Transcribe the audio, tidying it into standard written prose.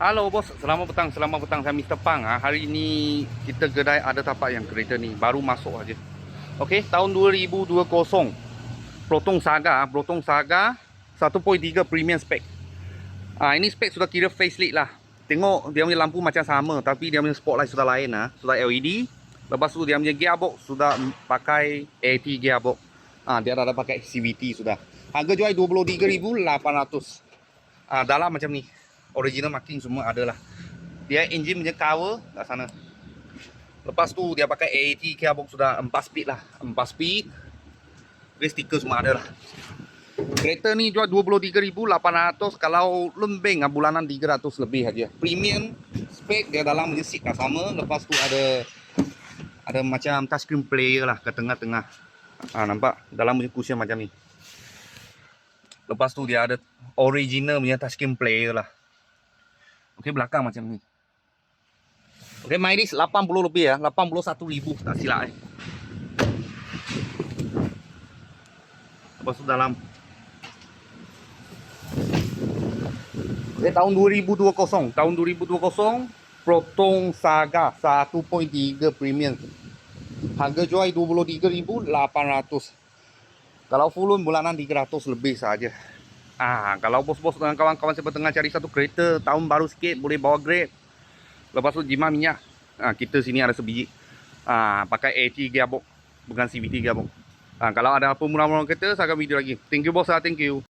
Halo bos, selamat petang, saya Mr. Pang. Hari ini kita kedai ada tapak yang kereta ni baru masuk aja. Okey, tahun 2020. Proton Saga 1.3 premium spec. Ini spek sudah kira facelift lah. Tengok dia punya lampu macam sama tapi dia punya spotlight sudah lain sudah LED. Lepas tu dia punya gearbox sudah pakai AT gearbox. Dia dah pakai CVT sudah. Harga jual 23,800. Dalam macam ni. Original marking semua ada lah. Dia engine punya cover kat sana. Lepas tu dia pakai AT gearbox sudah 4 speed lah. 4 speed. Dia stiker semua ada lah. Kereta ni jual 23,800. Kalau lembing bulanan 300 lebih aja. Premium spek dia dalam punya seat dah sama. Lepas tu ada macam touchscreen player lah ke tengah-tengah. Nampak dalam punya cushion macam ni. Lepas tu dia ada original punya touchscreen player lah. Okey, belakang macam ni. Okey, mileage 80 lebih 81,000 tak silap Lepas tu dalam. Okey, tahun 2020. Proton Saga 1.3 premium. Harga jual 23,800. Kalau full loan bulanan 300 lebih saja. Kalau bos-bos dengan kawan-kawan saya tengah cari satu kereta tahun baru sikit, boleh bawa Grab. Lepas tu jimat minyak. Kita sini ada sebiji. Pakai AT gearbox, bukan CVT gearbox. Kalau ada apa murah-murah kereta, saya akan video lagi. Thank you bos, thank you.